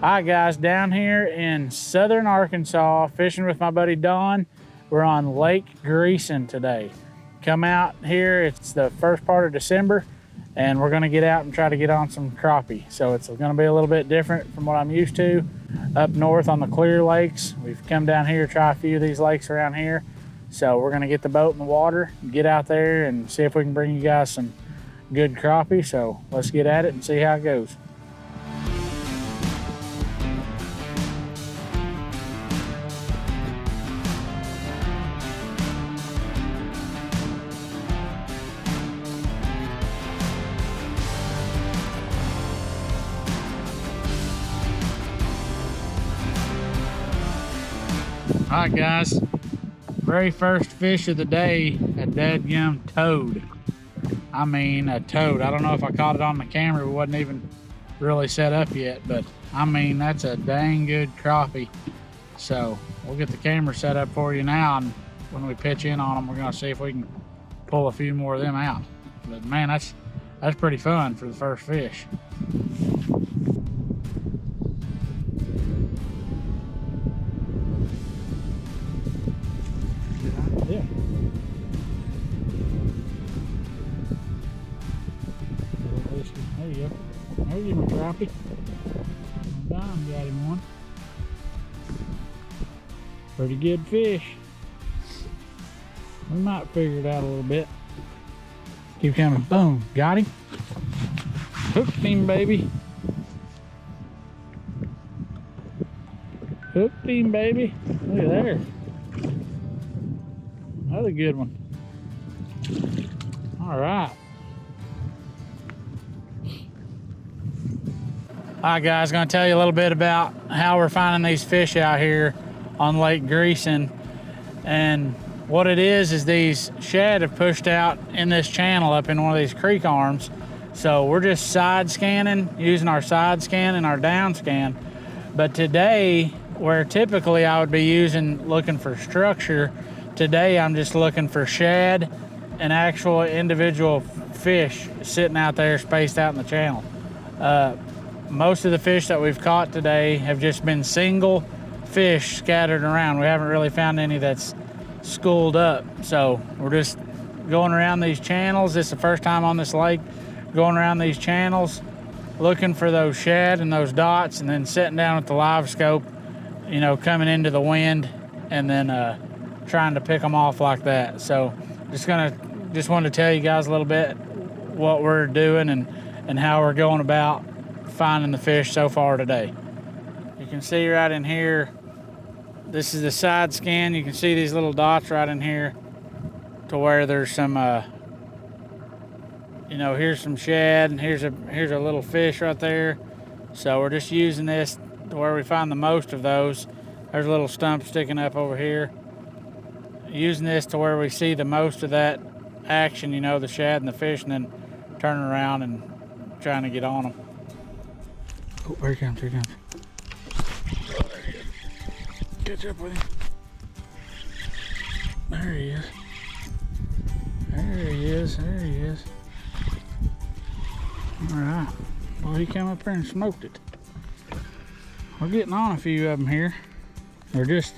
All right, guys, down here in southern Arkansas, fishing with my buddy Don. We're on Lake Greeson today. Come out here, it's the first part of December, and we're gonna get out and try to get on some crappie. So it's gonna be a little bit different from what I'm used to up north on the clear lakes. We've come down here to try a few of these lakes around here. So we're gonna get the boat in the water, get out there and see if we can bring you guys some good crappie. So let's get at it and see how it goes. All right, guys, very first fish of the day, a dadgum toad. I mean, a toad. I don't know if I caught it on the camera. It wasn't even really set up yet, but I mean, that's a dang good crappie. So we'll get the camera set up for you now, and when we pitch in on them, we're gonna see if we can pull a few more of them out. But man, that's pretty fun for the first fish. Yeah. There you go. There's my crappie. Don got him one. Pretty good fish. We might figure it out a little bit. Keep coming. Boom. Got him. Hooked him, baby. Hooked him, baby. Look at there. Another good one. All right. All right, guys, gonna tell you a little bit about how we're finding these fish out here on Lake Greeson. And what it is these shad have pushed out in this channel up in one of these creek arms. So we're just side scanning, using our side scan and our down scan. But today, where typically I would be looking for structure, today I'm just looking for shad and actual individual fish sitting out there spaced out in the channel. Most of the fish that we've caught today have just been single fish scattered around. We haven't really found any that's schooled up. So we're just going around these channels. This is the first time on this lake, going around these channels, looking for those shad and those dots, and then sitting down with the live scope, you know, coming into the wind, and then trying to pick them off like that. So just wanted to tell you guys a little bit what we're doing and how we're going about finding the fish so far today. You can see right in here, this is the side scan. You can see these little dots right in here to where there's some you know, here's some shad and here's a little fish right there. So we're just using this to where we find the most of those. There's a little stump sticking up over here. Using this to where we see the most of that action, you know, the shad and the fish, and then turning around and trying to get on them. Oh, here he comes, here he comes. Oh, there he is. Catch up with him. There he is. There he is, there he is. All right, well, he came up here and smoked it. We're getting on a few of them here. They're just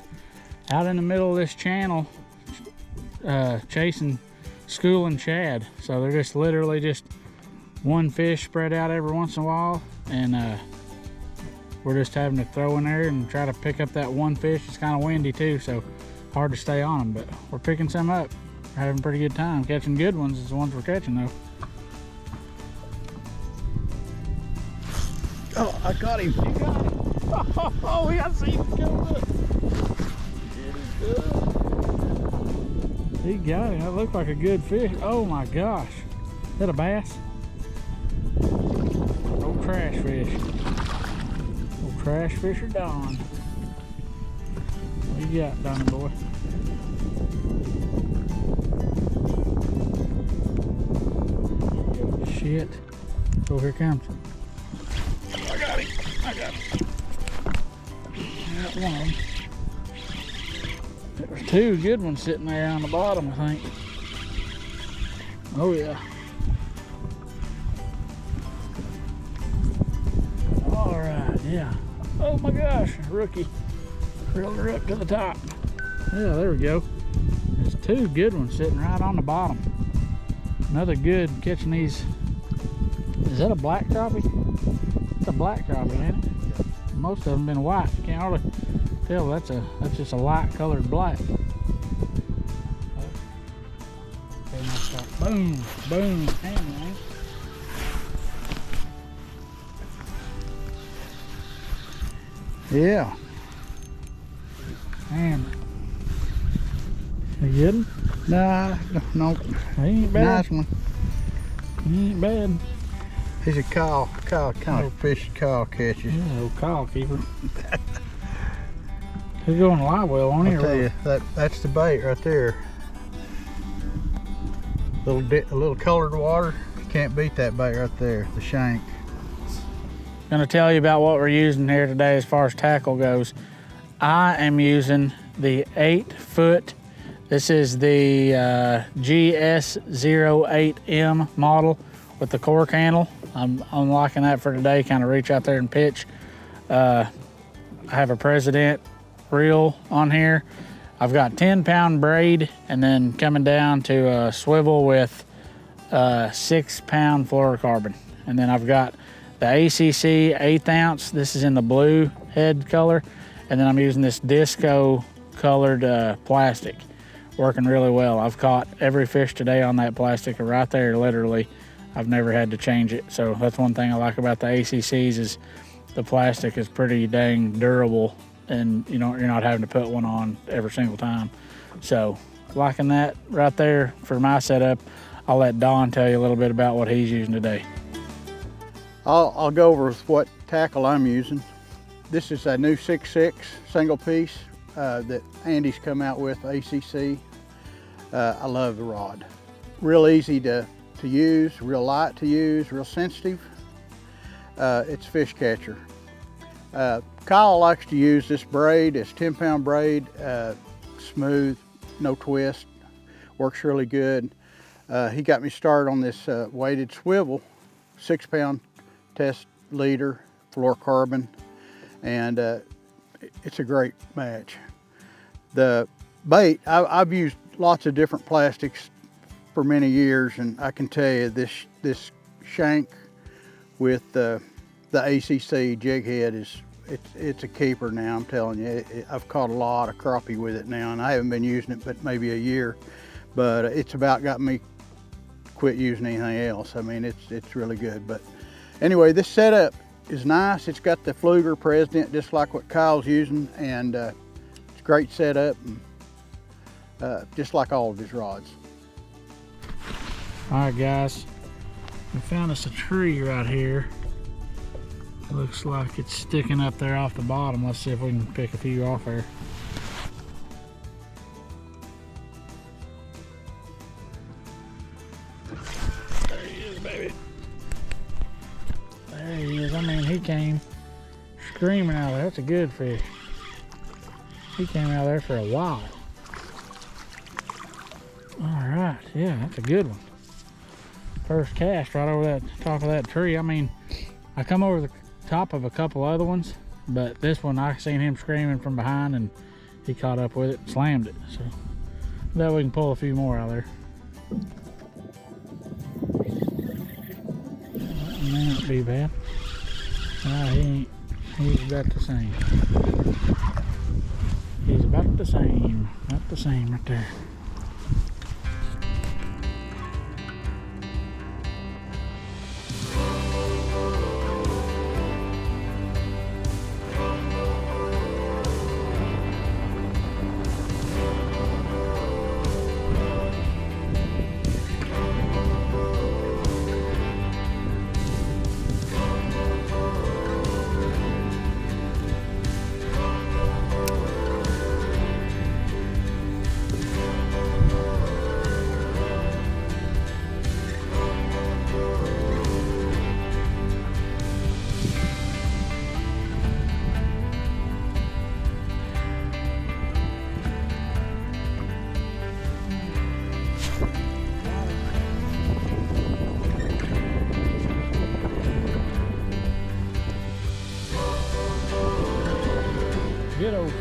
out in the middle of this channel, chasing schooling shad. So they're just literally just one fish spread out every once in a while, and we're just having to throw in there and try to pick up that one fish. It's kind of windy too, so hard to stay on them, but we're picking some up. We're having a pretty good time. Catching good ones is the ones we're catching though. Oh, I got him. He got him. Oh, we got to see him go. Look. He got him. That looked like a good fish. Oh my gosh. Is that a bass? Old trash fish. Old trash fisher Don. What you got, Donnie boy? Shit. Oh, here it comes. I got him. I got him. Got one. There's two good ones sitting there on the bottom, I think. Oh yeah. All right, yeah. Oh my gosh, rookie. Reeled her up to the top. Yeah, there we go. There's two good ones sitting right on the bottom. Another good catching these. Is that a black crappie? It's a black crappie, ain't it? Most of them been white. You can't hardly tell. That's just a light colored black. Okay, nice shot. Boom, boom, hammer, ain't it? Yeah. Hammer. You get him? Nah, no. He ain't bad. Nice one. He ain't bad. He's a kind of fish Kyle catches. Yeah, old Kyle keeper. He's going live well, won't he? I'll tell you, that's the bait right there. A little colored water. You can't beat that bait right there, the shank. Gonna tell you about what we're using here today as far as tackle goes. I am using the 8-foot. This is the GS08M model with the cork handle. I'm unlocking that for today, kind of reach out there and pitch. I have a President reel on here. I've got 10-pound braid and then coming down to a swivel with 6-pound fluorocarbon. And then I've got the ACC 1/8 ounce. This is in the blue head color. And then I'm using this disco colored plastic. Working really well. I've caught every fish today on that plastic right there, literally. I've never had to change it. So that's one thing I like about the ACCs is the plastic is pretty dang durable, and you're not having to put one on every single time. So liking that right there for my setup. I'll let Don tell you a little bit about what he's using today. I'll go over what tackle I'm using. This is a new 6.6 single piece that Andy's come out with, ACC. I love the rod. Real easy to use, real light to use, real sensitive. It's a fish catcher. Kyle likes to use this braid. It's 10-pound braid, smooth, no twist, works really good. He got me started on this weighted swivel, 6-pound test leader, fluorocarbon, and it's a great match. The bait, I've used lots of different plastics for many years, and I can tell you this shank with the ACC jig head it's a keeper now. I'm telling you, I've caught a lot of crappie with it now, and I haven't been using it but maybe a year, but it's about got me quit using anything else. I mean, it's really good. But anyway, this setup is nice. It's got the Fluger President just like what Kyle's using, and it's a great setup, and just like all of his rods. All right, guys, we found us a tree right here. Looks like it's sticking up there off the bottom. Let's see if we can pick a few off there. There he is, baby. There he is. I mean, he came screaming out there. That's a good fish. He came out there for a while. All right, yeah, that's a good one. First cast right over that top of that tree. I mean, I come over the top of a couple other ones, but this one I seen him screaming from behind, and he caught up with it and slammed it. So that we can pull a few more out of there. That may not be bad. He's about the same. He's about the same. About the same right there.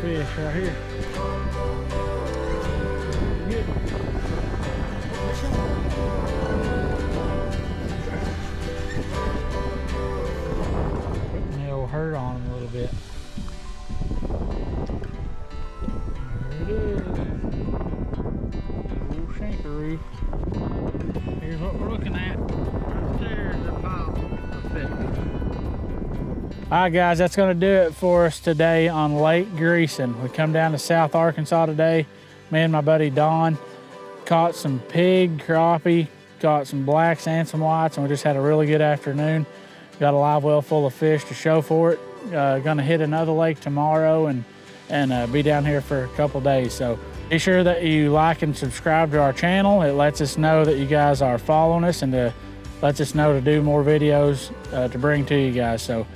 fish right here. Good. Putting the old hurt on him a little bit. There it is. Old shankaroo. Here's what we're looking at. Right there's the pile of fish. All right, guys, that's going to do it for us today on Lake Greeson. We come down to South Arkansas today. Me and my buddy Don caught some pig, crappie, caught some blacks and some whites, and we just had a really good afternoon. Got a live well full of fish to show for it. Gonna hit another lake tomorrow and be down here for a couple days. So be sure that you like and subscribe to our channel. It lets us know that you guys are following us and lets us know to do more videos to bring to you guys. So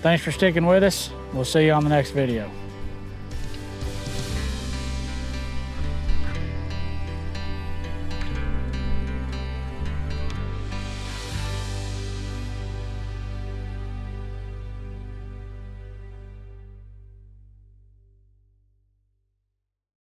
thanks for sticking with us. We'll see you on the next video.